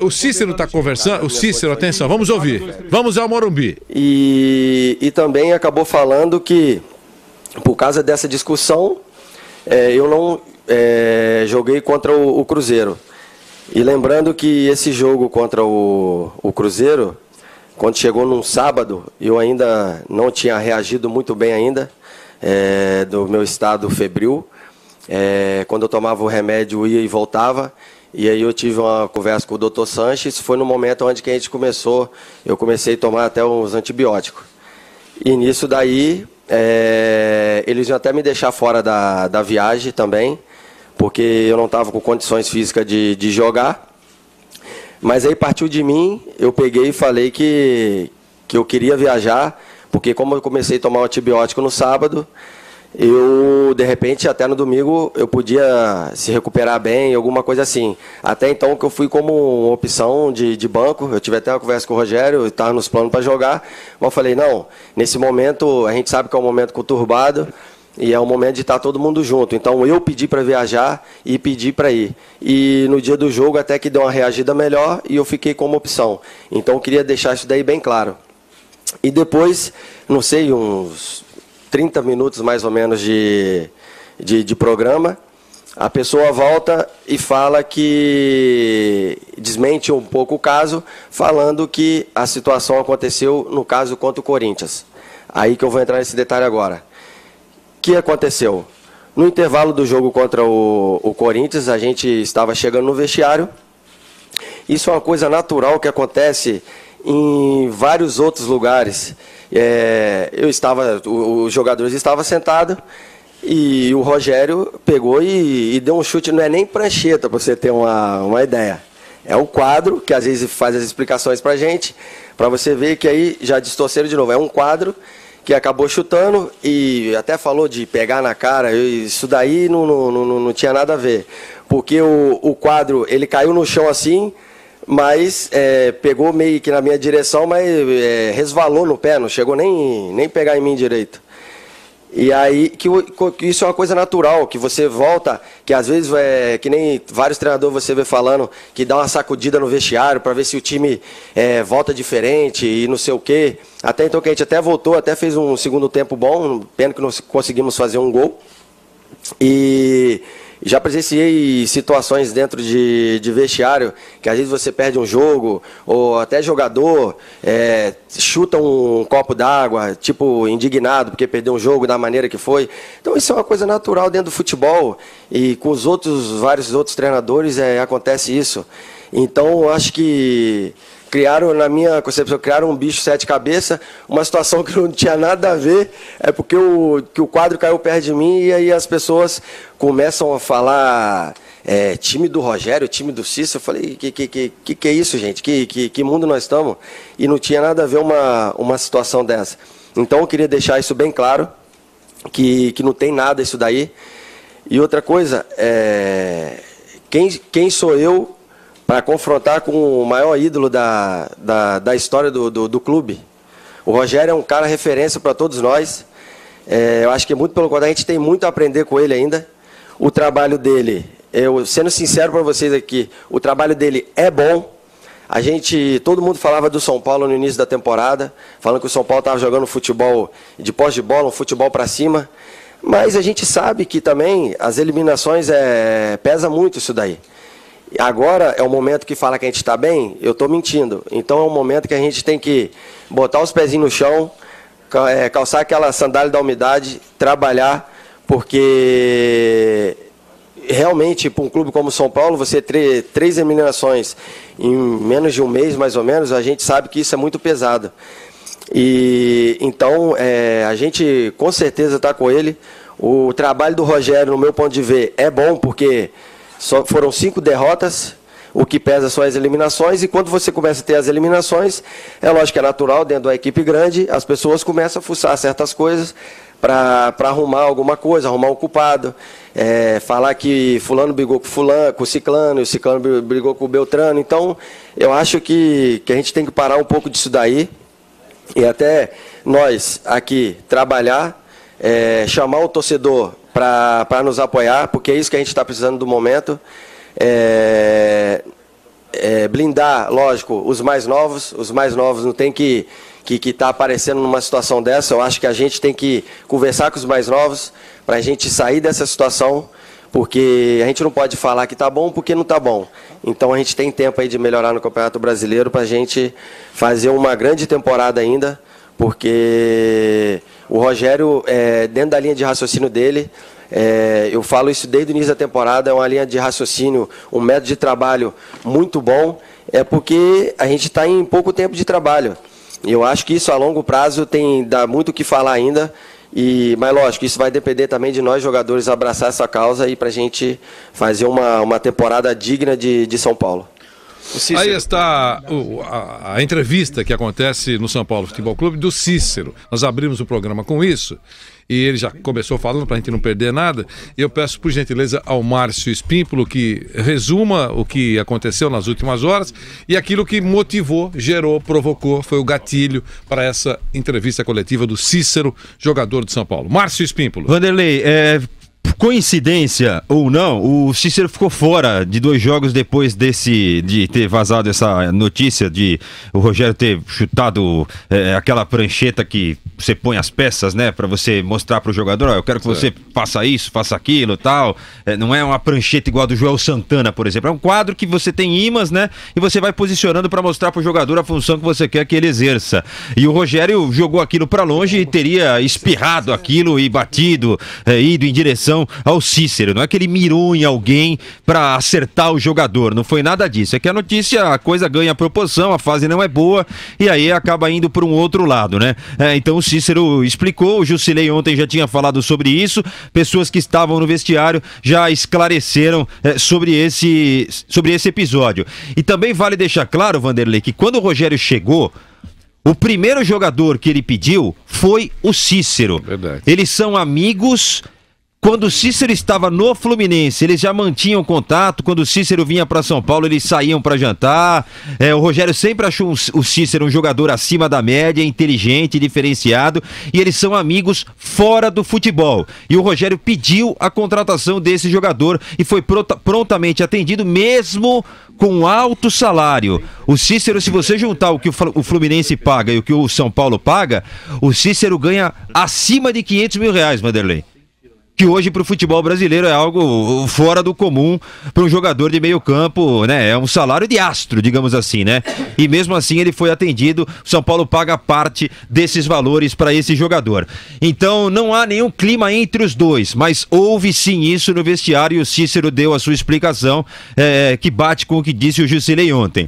O Cícero está conversando. O Cícero, atenção, vamos ouvir. Vamos ao Morumbi. E também acabou falando que, por causa dessa discussão, eu não joguei contra o Cruzeiro. E lembrando que esse jogo contra o Cruzeiro, quando chegou num sábado, eu ainda não tinha reagido muito bem ainda, do meu estado febril. Quando eu tomava o remédio, ia e voltava. E aí eu tive uma conversa com o Dr. Sanches, foi no momento onde que eu comecei a tomar até uns antibióticos. E nisso daí, eles iam até me deixar fora da viagem também, porque eu não estava com condições físicas de jogar. Mas aí partiu de mim, eu peguei e falei que eu queria viajar, porque como eu comecei a tomar o antibiótico no sábado, eu, de repente, até no domingo, eu podia se recuperar bem, alguma coisa assim. Até então, que eu fui como uma opção de banco, eu tive até uma conversa com o Rogério, estava nos planos para jogar, mas eu falei, não, nesse momento, a gente sabe que é um momento conturbado, e é um momento de estar todo mundo junto. Então, eu pedi para viajar e pedi para ir. E no dia do jogo, até que deu uma reagida melhor, e eu fiquei como opção. Então, eu queria deixar isso daí bem claro. E depois, não sei, uns 30 minutos mais ou menos de programa, a pessoa volta e fala que desmente um pouco o caso, falando que a situação aconteceu no caso contra o Corinthians. Aí que eu vou entrar nesse detalhe agora. O que aconteceu? No intervalo do jogo contra o Corinthians, a gente estava chegando no vestiário. Isso é uma coisa natural que acontece em vários outros lugares. Os jogadores estavam sentados e o Rogério pegou e deu um chute, não é nem prancheta, para você ter uma ideia. É um quadro que às vezes faz as explicações para a gente, para você ver que aí já distorceram de novo. É um quadro que acabou chutando e até falou de pegar na cara, isso daí não tinha nada a ver. Porque o quadro, ele caiu no chão assim, mas pegou meio que na minha direção, mas resvalou no pé, não chegou nem pegar em mim direito. E aí, que isso é uma coisa natural, que você volta, que às vezes, que nem vários treinadores você vê falando, que dá uma sacudida no vestiário para ver se o time volta diferente e não sei o quê. Até então que a gente até voltou, até fez um segundo tempo bom, pena que não conseguimos fazer um gol. E já presenciei situações dentro de vestiário, que às vezes você perde um jogo, ou até jogador chuta um copo d'água, tipo, indignado porque perdeu um jogo da maneira que foi. Então isso é uma coisa natural dentro do futebol, e com vários outros treinadores acontece isso. Então eu acho que criaram, na minha concepção, criaram um bicho sete cabeças, uma situação que não tinha nada a ver, porque o quadro caiu perto de mim e aí as pessoas começam a falar time do Rogério, time do Cícero. Eu falei, que é isso, gente? Que mundo nós estamos? E não tinha nada a ver uma situação dessa. Então eu queria deixar isso bem claro, que não tem nada isso daí. E outra coisa, quem sou eu para confrontar com o maior ídolo da história do clube? O Rogério é um cara referência para todos nós. Eu acho que muito pelo contrário, a gente tem muito a aprender com ele ainda. O trabalho dele, sendo sincero para vocês aqui, o trabalho dele é bom. Todo mundo falava do São Paulo no início da temporada, falando que o São Paulo estava jogando futebol de posse de bola, um futebol para cima. Mas a gente sabe que também as eliminações pesa muito isso daí. Agora é o momento que fala que a gente está bem, eu estou mentindo. Então é um momento que a gente tem que botar os pezinhos no chão, calçar aquela sandália da umidade, trabalhar, porque realmente para um clube como o São Paulo, você ter 3 eliminações em menos de um mês, mais ou menos, a gente sabe que isso é muito pesado. E então a gente com certeza está com ele. O trabalho do Rogério, no meu ponto de ver, é bom, porque foram 5 derrotas, o que pesa são as eliminações, e quando você começa a ter as eliminações, é lógico que é natural, dentro da equipe grande, as pessoas começam a fuçar certas coisas para arrumar alguma coisa, arrumar um culpado, falar que fulano brigou com o ciclano, e o ciclano brigou com o Beltrano. Então, eu acho que a gente tem que parar um pouco disso daí, e até nós aqui trabalhar, chamar o torcedor para nos apoiar, porque é isso que a gente está precisando do momento. blindar, lógico, os mais novos não tem que tá aparecendo numa situação dessa. Eu acho que a gente tem que conversar com os mais novos para a gente sair dessa situação, porque a gente não pode falar que tá bom porque não tá bom. Então a gente tem tempo aí de melhorar no Campeonato Brasileiro para a gente fazer uma grande temporada ainda, porque o Rogério, dentro da linha de raciocínio dele, eu falo isso desde o início da temporada, é uma linha de raciocínio, um método de trabalho muito bom, porque a gente está em pouco tempo de trabalho. E eu acho que isso a longo prazo dá muito o que falar ainda, mas lógico, isso vai depender também de nós jogadores abraçar essa causa e para a gente fazer uma temporada digna de São Paulo. Aí está a entrevista que acontece no São Paulo Futebol Clube do Cícero. Nós abrimos o programa com isso e ele já começou falando para a gente não perder nada. Eu peço por gentileza ao Márcio Espímpolo que resuma o que aconteceu nas últimas horas e aquilo que motivou, gerou, provocou, foi o gatilho para essa entrevista coletiva do Cícero, jogador de São Paulo. Márcio Espímpolo. Vanderlei, coincidência ou não, o Cícero ficou fora de 2 jogos depois de ter vazado essa notícia de o Rogério ter chutado aquela prancheta que você põe as peças, né, para você mostrar pro jogador, eu quero que você faça isso, faça aquilo, tal. Não é uma prancheta igual a do Joel Santana, por exemplo, é um quadro que você tem ímãs, né, e você vai posicionando para mostrar pro jogador a função que você quer que ele exerça. E o Rogério jogou aquilo para longe e teria espirrado aquilo e batido, ido em direção ao Cícero. Não é que ele mirou em alguém para acertar o jogador, não foi nada disso. É que a notícia, a coisa ganha proporção, a fase não é boa e aí acaba indo para um outro lado, né? Então o Cícero explicou, o Jusilei ontem já tinha falado sobre isso, pessoas que estavam no vestiário já esclareceram sobre esse episódio. E também vale deixar claro, Vanderlei, que quando o Rogério chegou, o primeiro jogador que ele pediu foi o Cícero. Verdade. Eles são amigos. Quando o Cícero estava no Fluminense, eles já mantinham contato. Quando o Cícero vinha para São Paulo, eles saíam para jantar. O Rogério sempre achou o Cícero um jogador acima da média, inteligente, diferenciado. E eles são amigos fora do futebol. E o Rogério pediu a contratação desse jogador e foi prontamente atendido, mesmo com alto salário. O Cícero, se você juntar o que o Fluminense paga e o que o São Paulo paga, o Cícero ganha acima de R$500 mil, Vanderlei. Que hoje para o futebol brasileiro é algo fora do comum para um jogador de meio campo, né? É um salário de astro, digamos assim, né? E mesmo assim ele foi atendido, o São Paulo paga parte desses valores para esse jogador. Então não há nenhum clima entre os dois, mas houve sim isso no vestiário e o Cícero deu a sua explicação, que bate com o que disse o Jusilei ontem.